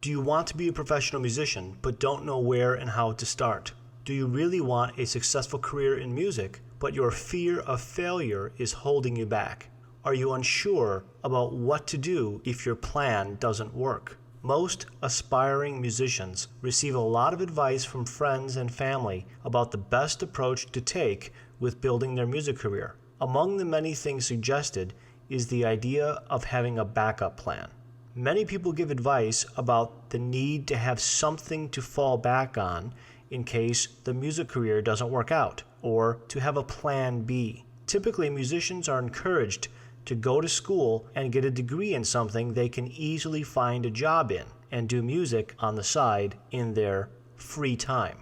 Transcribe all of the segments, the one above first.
Do you want to be a professional musician but don't know where and how to start? Do you really want a successful career in music, but your fear of failure is holding you back? Are you unsure about what to do if your plan doesn't work? Most aspiring musicians receive a lot of advice from friends and family about the best approach to take with building their music career. Among the many things suggested is the idea of having a backup plan. Many people give advice about the need to have something to fall back on in case the music career doesn't work out, or to have a plan B. Typically, musicians are encouraged to go to school and get a degree in something they can easily find a job in and do music on the side in their free time.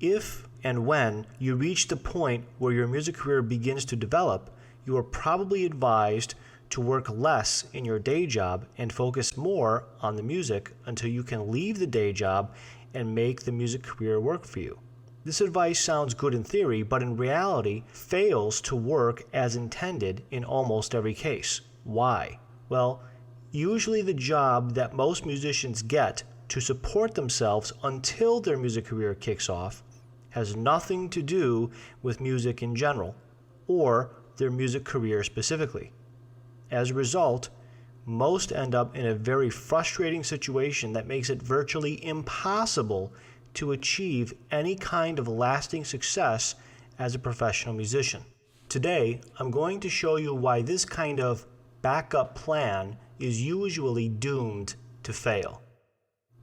If and when you reach the point where your music career begins to develop, you are probably advised to work less in your day job and focus more on the music until you can leave the day job and make the music career work for you. This advice sounds good in theory, but in reality fails to work as intended in almost every case. Why? Well, usually the job that most musicians get to support themselves until their music career kicks off has nothing to do with music in general, or their music career specifically. As a result, most end up in a very frustrating situation that makes it virtually impossible to achieve any kind of lasting success as a professional musician. Today, I'm going to show you why this kind of backup plan is usually doomed to fail.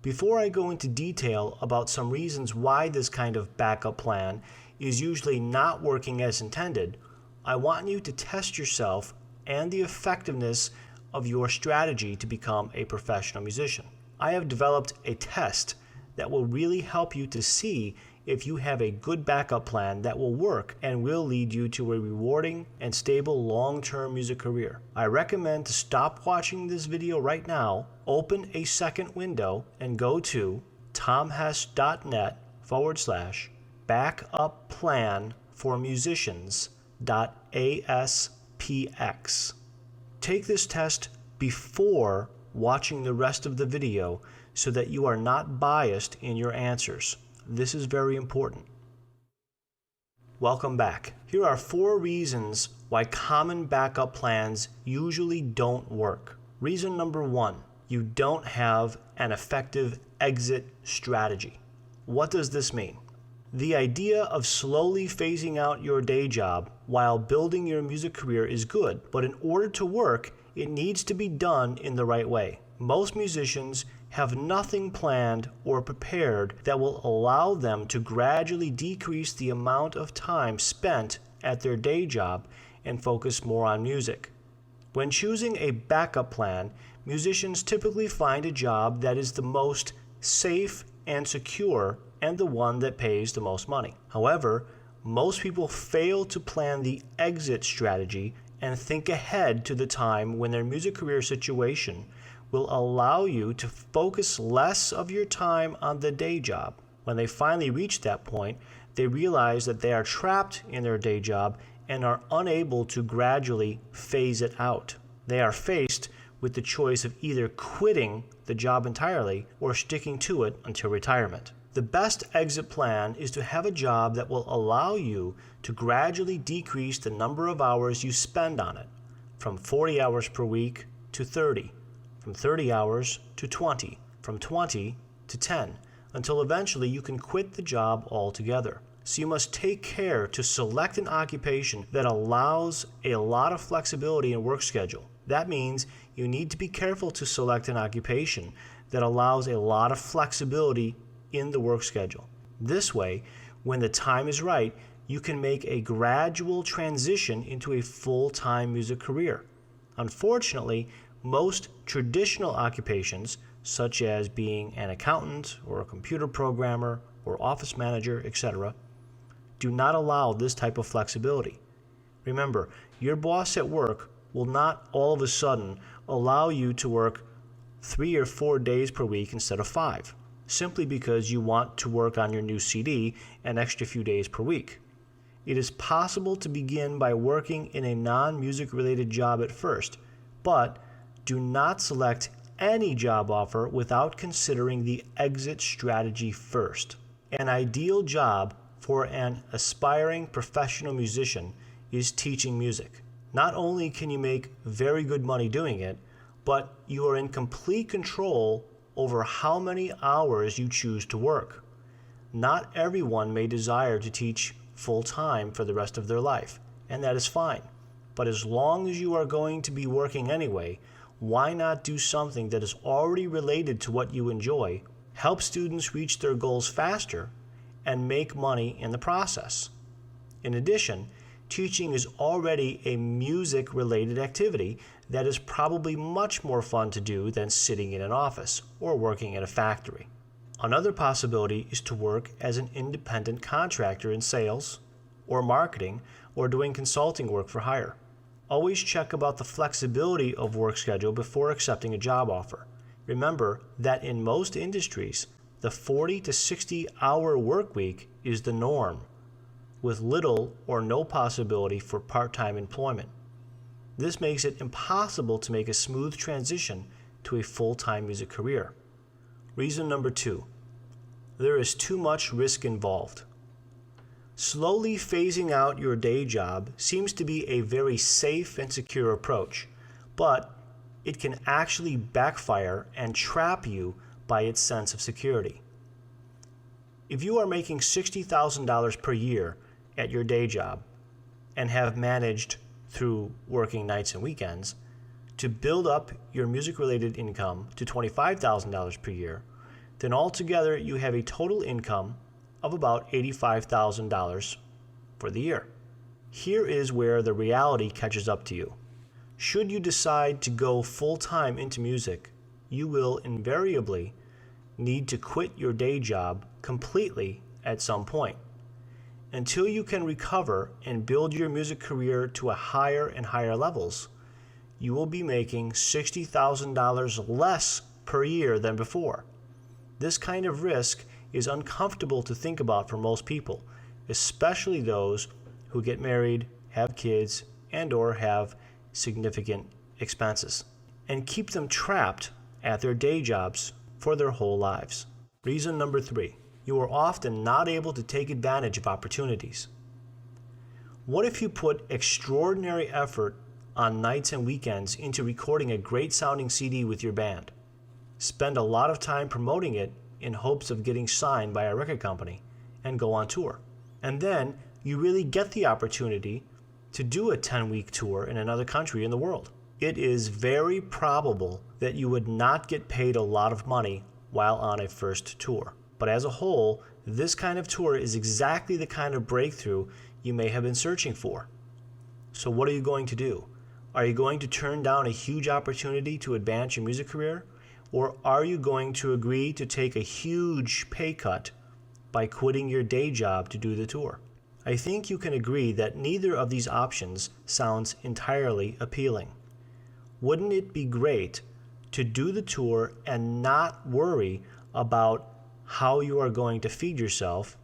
Before I go into detail about some reasons why this kind of backup plan is usually not working as intended, I want you to test yourself and the effectiveness of your strategy to become a professional musician. I have developed a test that will really help you to see if you have a good backup plan that will work and will lead you to a rewarding and stable long-term music career. I recommend to stop watching this video right now, open a second window, and go to tomhess.net/backupPlanForMusicians.aspx. Take this test before watching the rest of the video so that you are not biased in your answers. This is very important. Welcome back. Here are 4 reasons why common backup plans usually don't work. Reason number 1, you don't have an effective exit strategy. What does this mean? The idea of slowly phasing out your day job while building your music career is good, but in order to work, it needs to be done in the right way. Most musicians have nothing planned or prepared that will allow them to gradually decrease the amount of time spent at their day job and focus more on music. When choosing a backup plan, musicians typically find a job that is the most safe and secure and the one that pays the most money. However, most people fail to plan the exit strategy and think ahead to the time when their music career situation will allow you to focus less of your time on the day job. When they finally reach that point, they realize that they are trapped in their day job and are unable to gradually phase it out. They are faced with the choice of either quitting the job entirely or sticking to it until retirement. The best exit plan is to have a job that will allow you to gradually decrease the number of hours you spend on it, from 40 hours per week to 30, from 30 hours to 20, from 20 to 10, until eventually you can quit the job altogether. So you must take care to select an occupation that allows a lot of flexibility in work schedule. That means you need to be careful to select an occupation that allows a lot of flexibility in the work schedule. This way, when the time is right, you can make a gradual transition into a full-time music career. Unfortunately, most traditional occupations, such as being an accountant or a computer programmer or office manager, etc., do not allow this type of flexibility. Remember, your boss at work will not all of a sudden allow you to work 3 or 4 days per week instead of 5. Simply because you want to work on your new CD an extra few days per week. It is possible to begin by working in a non-music related job at first, but do not select any job offer without considering the exit strategy first. An ideal job for an aspiring professional musician is teaching music. Not only can you make very good money doing it, but you are in complete control over how many hours you choose to work. Not everyone may desire to teach full-time for the rest of their life, and that is fine. But as long as you are going to be working anyway, why not do something that is already related to what you enjoy, help students reach their goals faster, and make money in the process? In addition, teaching is already a music-related activity that is probably much more fun to do than sitting in an office or working in a factory. Another possibility is to work as an independent contractor in sales or marketing or doing consulting work for hire. Always check about the flexibility of work schedule before accepting a job offer. Remember that in most industries, the 40 to 60 hour work week is the norm, with little or no possibility for part-time employment. This makes it impossible to make a smooth transition to a full-time music career. Reason number 2, there is too much risk involved. Slowly phasing out your day job seems to be a very safe and secure approach, but it can actually backfire and trap you by its sense of security. If you are making $60,000 per year at your day job and have managed through working nights and weekends to build up your music-related income to $25,000 per year, then altogether you have a total income of about $85,000 for the year. Here is where the reality catches up to you. Should you decide to go full-time into music, you will invariably need to quit your day job completely at some point. Until you can recover and build your music career to a higher and higher levels, you will be making $60,000 less per year than before. This kind of risk is uncomfortable to think about for most people, especially those who get married, have kids, and/or have significant expenses, and keep them trapped at their day jobs for their whole lives. Reason number 3, you are often not able to take advantage of opportunities. What if you put extraordinary effort on nights and weekends into recording a great sounding CD with your band? Spend a lot of time promoting it in hopes of getting signed by a record company and go on tour. And then you really get the opportunity to do a 10-week tour in another country in the world. It is very probable that you would not get paid a lot of money while on a first tour. But as a whole, this kind of tour is exactly the kind of breakthrough you may have been searching for. So what are you going to do? Are you going to turn down a huge opportunity to advance your music career? Or are you going to agree to take a huge pay cut by quitting your day job to do the tour? I think you can agree that neither of these options sounds entirely appealing. Wouldn't it be great to do the tour and not worry about how you are going to feed yourself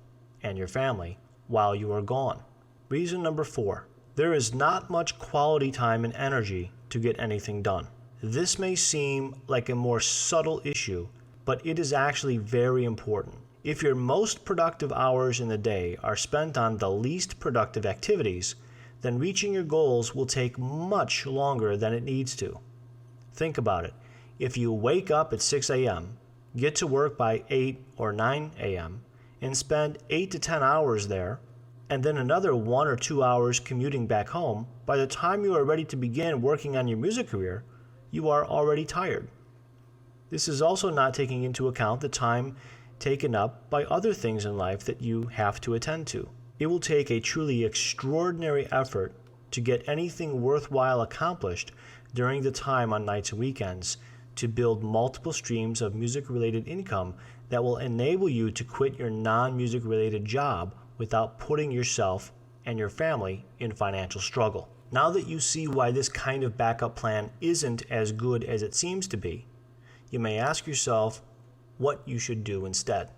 and your family while you are gone? Reason number 4, there is not much quality time and energy to get anything done. This may seem like a more subtle issue, but it is actually very important. If your most productive hours in the day are spent on the least productive activities, then reaching your goals will take much longer than it needs to. Think about it. If you wake up at 6 a.m., get to work by 8 or 9 a.m., and spend 8 to 10 hours there, and then another 1 or 2 hours commuting back home, by the time you are ready to begin working on your music career, you are already tired. This is also not taking into account the time taken up by other things in life that you have to attend to. It will take a truly extraordinary effort to get anything worthwhile accomplished during the time on nights and weekends to build multiple streams of music-related income that will enable you to quit your non-music related job without putting yourself and your family in financial struggle. Now that you see why this kind of backup plan isn't as good as it seems to be, you may ask yourself what you should do instead.